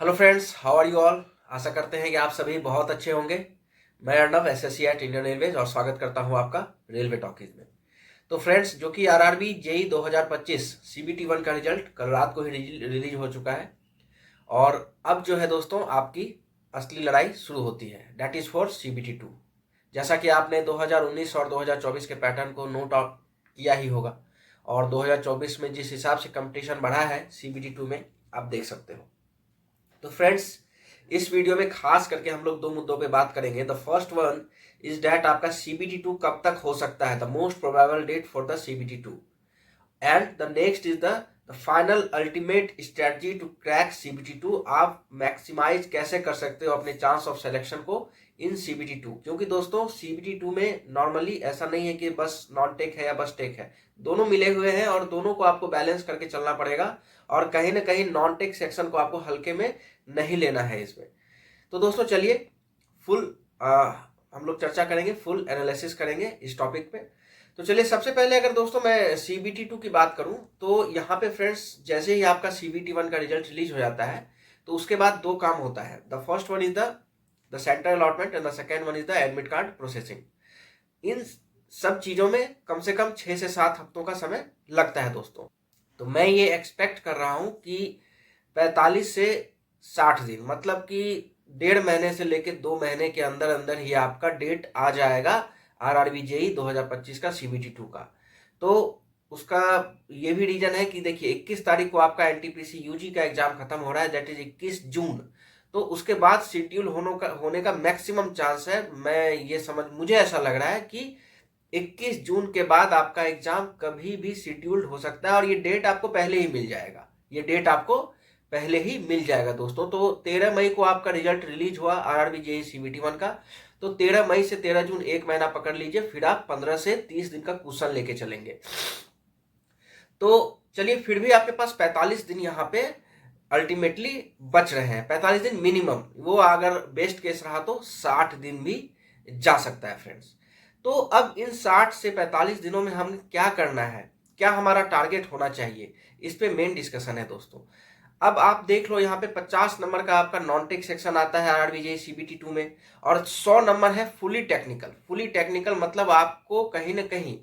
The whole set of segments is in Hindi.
Hello friends, how are you all. आशा करते हैं कि आप सभी बहुत अच्छे होंगे। मैं Arnab SSC at Indian railways और स्वागत करता हूं आपका रेलवे टॉकीज में। तो फ्रेंड्स, जो कि आरआरबी जेई 2025 सीबीटी 1 का रिजल्ट कल रात को ही रिलीज हो चुका है और अब जो है दोस्तों आपकी असली लड़ाई शुरू होती है, दैट इज फॉर सीबीटी 2। जैसा कि आपने 2019 और 2024 के पैटर्न को नोट आउट किया ही होगा और 2024 में जिस हिसाब से कंपटीशन बढ़ा है सीबीटी 2 में, आप देख सकते हो। तो फ्रेंड्स, इस वीडियो में खास करके हम लोग दो मुद्दों पे बात करेंगे। The first one is that आपका सीबीटी 2 कब तक हो सकता है, the most probable date for the CBT 2, and the next is the final ultimate strategy to crack CBT 2। आप मैक्सिमाइज कैसे कर सकते हो अपने चांस ऑफ सिलेक्शन को इन सीबीटी 2, क्योंकि दोस्तों सीबीटी 2 में नॉर्मली ऐसा नहीं है कि बस नॉन टेक है या बस टेक है, दोनों मिले हुए हैं और दोनों को आपको बैलेंस करके चलना पड़ेगा और कहीं ना कहीं नॉन टेक सेक्शन को आपको हल्के में नहीं लेना है इसमें। तो दोस्तों चलिए फुल हम लोग चर्चा करेंगे, फुल एनालिसिस करेंगे इस टॉपिक पे। तो चलिए सबसे पहले अगर दोस्तों मैं सीबीटी 2 की बात करूं तो यहाँ पे फ्रेंड्स, जैसे ही आपका सीबीटी 1 का रिजल्ट रिलीज हो जाता है तो उसके बाद दो काम होता है। The first one is the centre allotment and the second one is the admit card processing. इन सब चीजों में कम से कम 6 से 7 हफ्तों का समय लगता है दोस्तों। तो मैं ये एक्सपेक्ट कर रहा हूं कि 45 से 60 दिन, मतलब कि 1.5 महीने से लेकर 2 महीने के अंदर अंदर ही आपका डेट आ जाएगा आरआरबी जेई 2025 का सीबीटी 2 का। तो उसका ये भी रीजन है कि देखिए 21 तारीख को आपका एनटीपीसी यूजी का एग्जाम खत्म हो रहा है, दैट इज 21 जून। तो उसके बाद शेड्यूल होने का मैक्सिमम चांस है। मुझे ऐसा लग रहा है कि 21 जून के बाद आपका एग्जाम कभी भी शेड्यूल्ड हो सकता है और ये डेट आपको पहले ही मिल जाएगा, ये डेट आपको पहले ही मिल जाएगा दोस्तों। तो 13 मई को आपका रिजल्ट रिलीज हुआ आरआरबी जेई सीबीटी 1 का, तो 13 मई से 13 जून 1 महीना पकड़ लीजिए, फिर आप 15 से 30 दिन का कुशन लेके चलेंगे। तो चलिए फिर भी आपके पास 45 दिन यहाँ पे अल्टीमेटली बच रहे हैं, 45 दिन मिनिमम। वो अगर बेस्ट केस रहा तो 60 दिन भी जा सकता है फ्रेंड्स। तो अब इन 60 से 45 दिनों में हम क्या करना है, क्या हमारा टारगेट होना चाहिए, इस पे मेन डिस्कशन है दोस्तों। अब आप देख लो, यहाँ पे 50 नंबर का आपका नॉन टेक सेक्शन आता है आरआरबी जेई सीबीटी 2 में और 100 नंबर है फुली टेक्निकल। फुली टेक्निकल मतलब आपको कहीं ना कहीं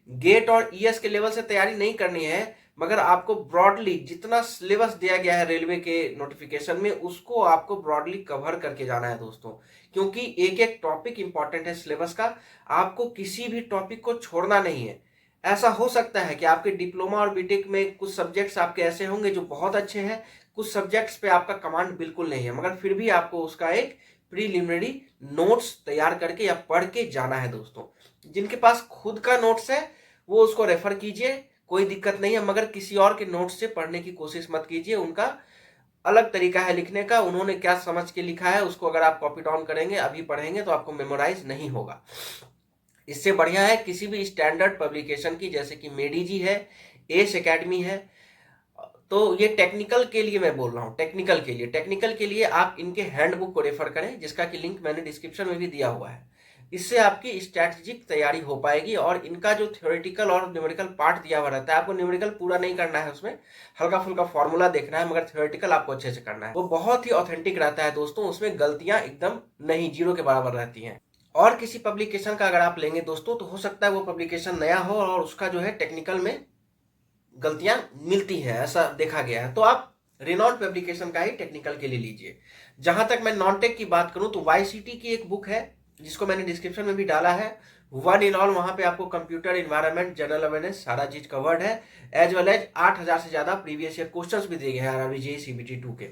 गेट और ईएस के लेवल से तैयारी नहीं करनी है, मगर आपको ब्रॉडली जितना सिलेबस दिया गया है रेलवे के नोटिफिकेशन में उसको आपको ब्रॉडली कवर करके जाना है दोस्तों, क्योंकि एक एक टॉपिक इंपॉर्टेंट है सिलेबस का। आपको किसी भी टॉपिक को छोड़ना नहीं है। ऐसा हो सकता है कि आपके डिप्लोमा और बीटेक में कुछ सब्जेक्ट्स आपके ऐसे होंगे जो बहुत अच्छे हैं, कुछ सब्जेक्ट्स पे आपका कमांड बिल्कुल नहीं है, मगर फिर भी आपको उसका एक प्रीलिमिनरी नोट्स तैयार करके या पढ़ के जाना है दोस्तों। जिनके पास खुद का नोट्स है वो उसको रेफर कीजिए, कोई दिक्कत नहीं है, मगर किसी और के नोट्स से पढ़ने की कोशिश मत कीजिए। उनका अलग तरीका है लिखने का, उन्होंने क्या समझ के लिखा है उसको अगर आप कॉपी डाउन करेंगे अभी पढ़ेंगे तो आपको मेमोराइज नहीं होगा। इससे बढ़िया है किसी भी स्टैंडर्ड पब्लिकेशन की, जैसे कि मेडी जी है, एस एकेडमी है। तो ये टेक्निकल के लिए मैं बोल रहा हूँ, टेक्निकल के लिए आप इनके हैंडबुक को रेफर करें, जिसका कि लिंक मैंने डिस्क्रिप्शन में भी दिया हुआ है। इससे आपकी स्ट्रैटेजिक तैयारी हो पाएगी और इनका जो थ्योरेटिकल और न्यूमेरिकल पार्ट दिया हुआ रहता है, आपको न्यूमेरिकल पूरा नहीं करना है, उसमें हल्का फुल्का फॉर्मूला देखना है, मगर थ्योरेटिकल आपको अच्छे से करना है। वो बहुत ही ऑथेंटिक रहता है दोस्तों, उसमें गलतियां एकदम नहीं, जीरो के बराबर रहती हैं। और किसी पब्लिकेशन का अगर आप लेंगे दोस्तों तो हो सकता है वो पब्लिकेशन नया हो और उसका जो है टेक्निकल में गलतियां मिलती हैं, ऐसा देखा गया है। तो आप रिनॉल्ड पब्लिकेशन का ही टेक्निकल के लिए लीजिए। जहां तक मैं नॉन टेक की बात करूं तो वाईसीटी की एक बुक है जिसको मैंने डिस्क्रिप्शन में भी डाला है, वन इन ऑल। वहां पे आपको कंप्यूटर, इन्वायरमेंट, जनरल अवेयरनेस सारा चीज कवर्ड है, एज वेल एज 8000 से ज्यादा प्रीवियस ईयर क्वेश्चंस भी दिए गए हैं आरआरबी जेईई सीबीटी 2 के।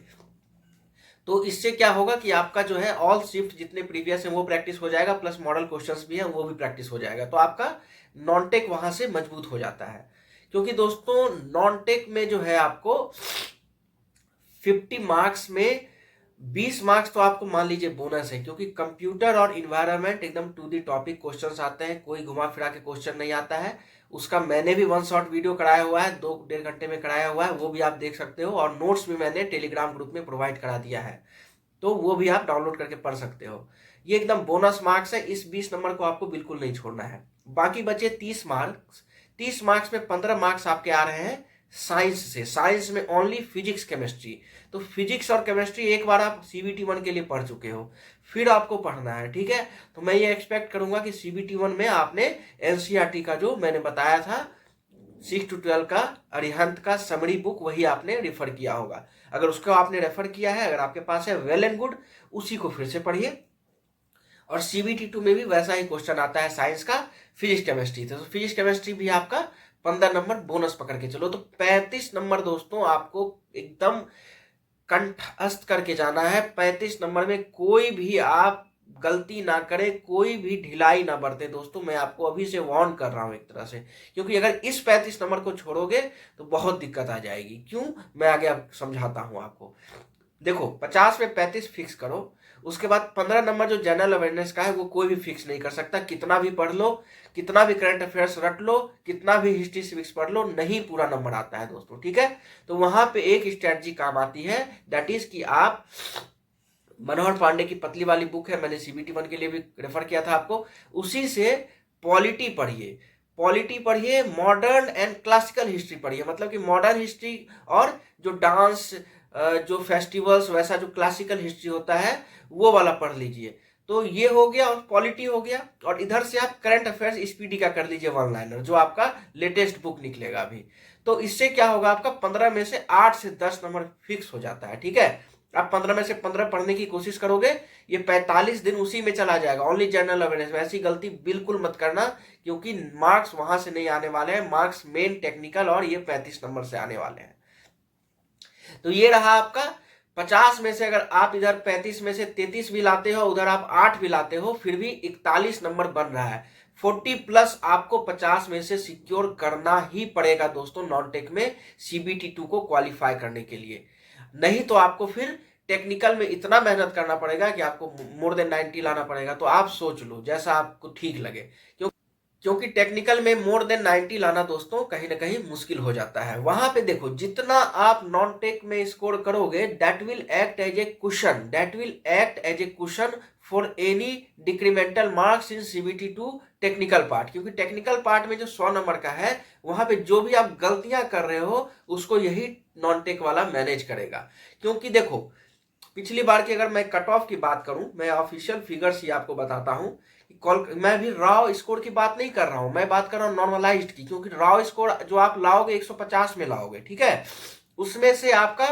तो इससे क्या होगा कि आपका जो है ऑल शिफ्ट जितने प्रीवियस है वो प्रैक्टिस हो जाएगा, प्लस मॉडल क्वेश्चंस भी है वो भी प्रैक्टिस हो जाएगा। तो आपका नॉन टेक वहां से मजबूत हो जाता है, क्योंकि दोस्तों नॉन टेक में जो है आपको 50 मार्क्स में 20 मार्क्स तो आपको मान लीजिए बोनस है, क्योंकि कंप्यूटर और इन्वायरमेंट एकदम टू दी टॉपिक क्वेश्चंस आते हैं, कोई घुमा फिरा के क्वेश्चन नहीं आता है। उसका मैंने भी वन शॉट वीडियो कराया हुआ है, 2-1.5 घंटे में कराया हुआ है, वो भी आप देख सकते हो, और नोट्स भी मैंने टेलीग्राम ग्रुप में प्रोवाइड करा दिया है, तो वो भी आप डाउनलोड करके पढ़ सकते हो। ये एकदम बोनस मार्क्स है, इस 20 नंबर को आपको बिल्कुल नहीं छोड़ना है। बाकी बचे 30 मार्क्स, 30 मार्क्स में 15 मार्क्स आपके आ रहे हैं साइंस से। साइंस में ओनली फिजिक्स केमिस्ट्री। तो फिजिक्स और केमिस्ट्री एक बार आप सीबीटी 1 के लिए पढ़ चुके हो, फिर आपको पढ़ना है, ठीक है। तो मैं ये एक्सपेक्ट करूंगा कि सीबीटी 1 में आपने एनसीईआरटी का जो मैंने बताया था 6 to 12 का अरिहंत का समरी बुक, वही आपने रेफर किया होगा। अगर उसको आपने रेफर किया है, अगर आपके पास है, वेल एंड गुड, उसी को फिर से पढ़िए। और सीबीटी 2 में भी वैसा ही क्वेश्चन आता है साइंस का, फिजिक्स केमिस्ट्री। तो फिजिक्स केमिस्ट्री भी आपका 15 नंबर बोनस पकड़ के चलो। तो 35 नंबर दोस्तों आपको एकदम कंठस्थ करके जाना है। 35 नंबर में कोई भी आप गलती ना करें, कोई भी ढिलाई ना बरते दोस्तों। मैं आपको अभी से वार्न कर रहा हूं एक तरह से, क्योंकि अगर इस 35 नंबर को छोड़ोगे तो बहुत दिक्कत आ जाएगी। क्यों, मैं आगे आप समझाता हूं आपको। देखो 50 में 35 फिक्स करो, उसके बाद 15 नंबर जो जनरल अवेयरनेस का है वो कोई भी फिक्स नहीं कर सकता। कितना भी पढ़ लो, कितना भी करंट अफेयर्स रट लो, कितना भी हिस्ट्री सिविक्स पढ़ लो, नहीं पूरा नंबर आता है दोस्तों, ठीक है। तो वहां पे एक स्ट्रेटजी काम आती है, दैट इज कि आप मनोहर पांडे की पतली वाली बुक है, मैंने सीबीटी 1 के लिए भी रेफर किया था आपको, उसी से पॉलिटी पढ़िए। पॉलिटी पढ़िए, मॉडर्न एंड क्लासिकल हिस्ट्री पढ़िए। मतलब कि मॉडर्न हिस्ट्री और जो डांस, जो फेस्टिवल्स, वैसा जो क्लासिकल हिस्ट्री होता है वो वाला पढ़ लीजिए। तो ये हो गया और पॉलिटी हो गया। और इधर से आप करंट अफेयर्स स्पीडी का कर लीजिए, वन लाइनर, जो आपका लेटेस्ट बुक निकलेगा अभी। तो इससे क्या होगा, आपका 15 में से 8 से 10 नंबर फिक्स हो जाता है, ठीक है। आप 15 में से 15 पढ़ने की कोशिश करोगे, ये 45 दिन उसी में चला जाएगा, ओनली जनरल अवेयरनेस। ऐसी गलती बिल्कुल मत करना, क्योंकि मार्क्स वहां से नहीं आने वाले हैं, मार्क्स मेन टेक्निकल और ये 35 नंबर से आने वाले हैं। तो ये रहा आपका 50 में से अगर आप इधर 35 में से 33 भी लाते हो, उधर आप 8 भी लाते हो, फिर भी 41 नंबर बन रहा है। 40 प्लस आपको 50 में से सिक्योर करना ही पड़ेगा दोस्तों, नॉन टेक में सीबीटी 2 को क्वालिफाई करने के लिए। नहीं तो आपको फिर टेक्निकल में इतना मेहनत करना पड़ेगा कि आपको मोर देन 90 लाना पड़ेगा। तो आप सोच लो जैसा आपको ठीक लगे, क्योंकि टेक्निकल में मोर देन 90 लाना दोस्तों कहीं ना कहीं मुश्किल हो जाता है। वहां पे देखो, जितना आप नॉन टेक में स्कोर करोगे, that will act as a cushion, that will act as a cushion for any decremental marks in CBT 2 technical part. क्योंकि टेक्निकल पार्ट में जो 100 नंबर का है, वहां पे जो भी आप गलतियां कर रहे हो उसको यही नॉन टेक वाला मैनेज करेगा। क्योंकि देखो, पिछली बार की अगर मैं कट ऑफ की बात करूं, मैं ऑफिशियल फिगर्स ही आपको बताता हूं, मैं भी रॉ स्कोर की बात नहीं कर रहा हूं, मैं बात कर रहा हूं नॉर्मलाइज्ड की। क्योंकि रॉ स्कोर जो आप लाओगे 150 में लाओगे, ठीक है। उसमें से आपका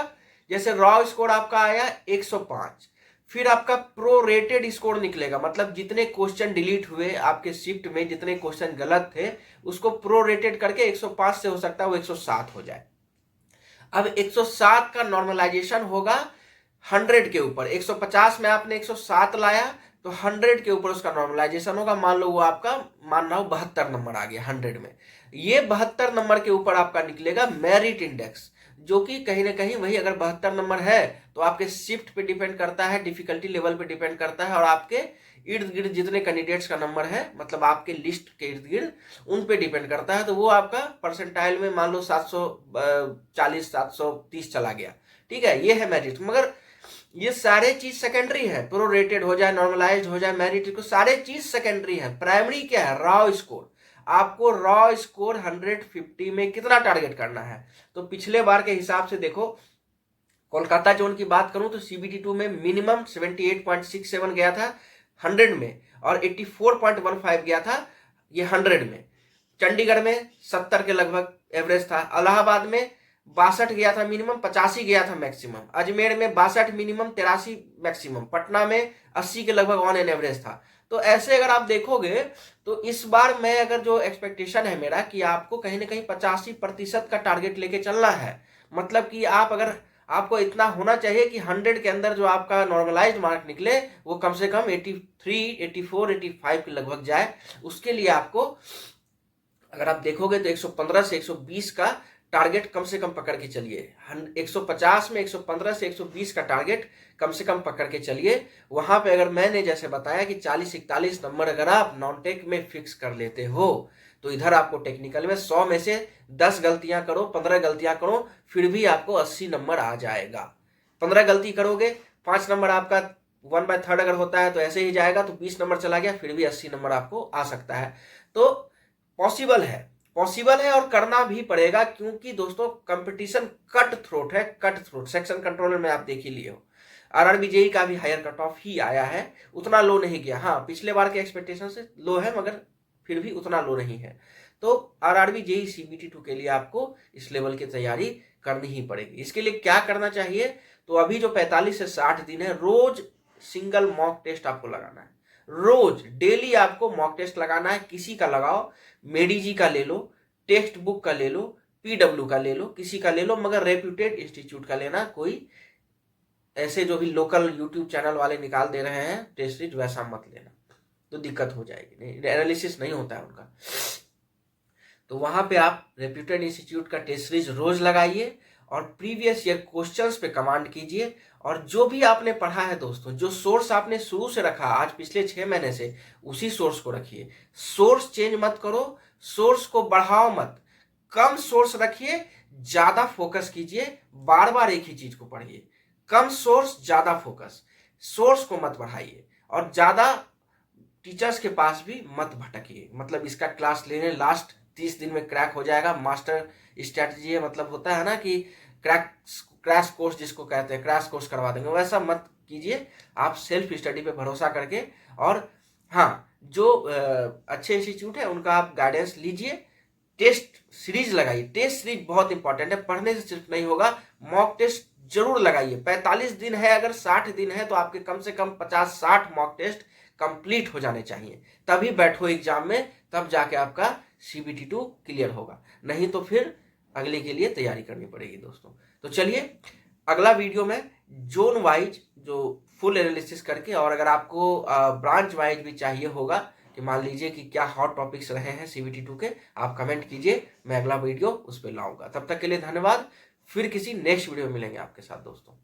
जैसे रॉ स्कोर आपका आया 105, फिर आपका प्रो रेटेड स्कोर निकलेगा। मतलब जितने क्वेश्चन डिलीट हुए आपके शिफ्ट में, जितने क्वेश्चन गलत थे, उसको प्रो रेटेड करके 105 से हो सकता है वो 107 हो जाए। अब 107 का नॉर्मलाइजेशन होगा 100 के ऊपर। 150 में आपने 107 लाया, तो 100 के ऊपर उसका नॉर्मलाइजेशन होगा। मान लो वो आपका, मान रहा हूं 72 नंबर आ गया 100 में। ये 72 नंबर के ऊपर आपका निकलेगा मेरिट इंडेक्स, जो कि कहीं ना कहीं वही, अगर 72 नंबर है तो आपके शिफ्ट पे डिपेंड करता है, डिफिकल्टी लेवल पे डिपेंड करता है, और आपके इर्द गिर्द जितने कैंडिडेट्स का नंबर है, मतलब आपके लिस्ट के इर्द गिर्द, उन पे डिपेंड करता है। तो वो आपका परसेंटाइल में मान लो 740 730 चला गया, ठीक है। ये है मेरिट। मगर ये सारे चीज सेकेंडरी है, प्रो रेटेड हो जाए, नॉर्मलाइज्ड हो जाए, मेरिट को, सारे चीज सेकेंडरी है। प्राइमरी क्या है, रॉ स्कोर। आपको रॉ स्कोर 150 में कितना टारगेट करना है। तो पिछले बार के हिसाब से देखो, कोलकाता जोन की बात करूं तो सीबीटी 2 में मिनिमम 78.67 गया था 100 में, और 84.15 गया था ये 100 में। चंडीगढ़ में 70 के लगभग एवरेज था। इलाहाबाद में 62 गया था मिनिमम, 85 गया था मैक्सिमम। अजमेर में 62 मिनिमम, 83 मैक्सिमम। पटना में 80 के लगभग ऑन एन एवरेज था। तो ऐसे अगर आप देखोगे तो इस बार मैं, अगर जो एक्सपेक्टेशन है मेरा, कि आपको कहीं ना कहीं 85% का टारगेट लेके चलना है। मतलब कि आप, अगर आपको इतना होना चाहिए कि 100 के अंदर जो आपका नॉर्मलाइज्ड मार्क निकले वो कम से कम 83, 84, 85 के लगभग जाए। उसके लिए आपको, अगर आप देखोगे तो 115 से 120 का टारगेट कम से कम पकड़ के चलिए। 150 में 115 से 120 का टारगेट कम से कम पकड़ के चलिए। वहां पे अगर मैंने जैसे बताया कि 40-41 नंबर अगर आप नॉन टेक में फिक्स कर लेते हो, तो इधर आपको टेक्निकल में 100 में से 10 गलतियां करो, 15 गलतियां करो, फिर भी आपको 80 नंबर आ जाएगा। 15 गलती करोगे, 5 नंबर आपका 1/3 अगर होता है तो ऐसे ही जाएगा, तो 20 नंबर चला गया, फिर भी 80 नंबर आपको आ सकता है। तो पॉसिबल है, पॉसिबल है और करना भी पड़ेगा, क्योंकि दोस्तों कंपटीशन कट थ्रोट है, कट थ्रोट। सेक्शन कंट्रोलर में आप देख ही लिए हो, आरआरबी जेई का भी हायर कट ऑफ ही आया है, उतना लो नहीं गया। हाँ, पिछले बार के एक्सपेक्टेशन से लो है, मगर फिर भी उतना लो नहीं है। तो आरआरबी जेई सीबीटी 2 के लिए आपको इस लेवल की तैयारी करनी ही पड़ेगी। इसके लिए क्या करना चाहिए, तो अभी जो 45 से 60 दिन है, रोज सिंगल मॉक टेस्ट आपको लगाना है। रोज डेली आपको मॉक टेस्ट लगाना है, किसी का लगाओ, मेडी जी का ले लो, टेक्स्ट बुक का ले लो, पीडब्ल्यू का ले लो, किसी का ले लो, मगर रेप्यूटेड इंस्टीट्यूट का लेना। कोई ऐसे जो भी लोकल यूट्यूब चैनल वाले निकाल दे रहे हैं टेस्ट सीरीज, वैसा मत लेना, तो दिक्कत हो जाएगी, एनालिसिस नहीं होता है उनका। तो वहां पे आप रेप्यूटेड इंस्टीट्यूट का टेस्ट सीरीज रोज लगाइए और प्रीवियस ईयर क्वेश्चंस पे कमांड कीजिए। और जो भी आपने पढ़ा है दोस्तों, जो सोर्स आपने शुरू से रखा आज पिछले 6 महीने से, उसी सोर्स को रखिए। सोर्स चेंज मत करो, सोर्स को बढ़ाओ मत, कम सोर्स रखिए, ज्यादा फोकस कीजिए, बार बार एक ही चीज को पढ़िए। कम सोर्स, ज्यादा फोकस, सोर्स को मत बढ़ाइए और ज्यादा टीचर्स के पास भी मत भटकिए। मतलब इसका क्लास लेने लास्ट 30 दिन में क्रैक हो जाएगा, मास्टर स्ट्रैटेजी है, मतलब होता है ना कि क्रैश कोर्स जिसको कहते हैं, क्रैश कोर्स करवा देंगे, वैसा मत कीजिए। आप सेल्फ स्टडी पे भरोसा करके, और हाँ, जो अच्छे इंस्टीट्यूट है उनका आप गाइडेंस लीजिए। टेस्ट सीरीज लगाइए, टेस्ट सीरीज बहुत इंपॉर्टेंट है, पढ़ने से सिर्फ नहीं होगा, मॉक टेस्ट जरूर लगाइए। 45 दिन है, अगर 60 दिन है तो आपके कम से कम 50-60 मॉक टेस्ट कंप्लीट हो जाने चाहिए, तभी बैठो एग्जाम में, तब जाके आपका सीबीटी 2 क्लियर होगा, नहीं तो फिर अगले के लिए तैयारी करनी पड़ेगी दोस्तों। तो चलिए अगला वीडियो में जोन वाइज जो फुल एनालिसिस करके, और अगर आपको ब्रांच वाइज भी चाहिए होगा कि मान लीजिए कि क्या हॉट टॉपिक्स रहे हैं सीबीटी 2 के, आप कमेंट कीजिए, मैं अगला वीडियो उस पर लाऊंगा। तब तक के लिए धन्यवाद, फिर किसी नेक्स्ट वीडियो में मिलेंगे आपके साथ दोस्तों।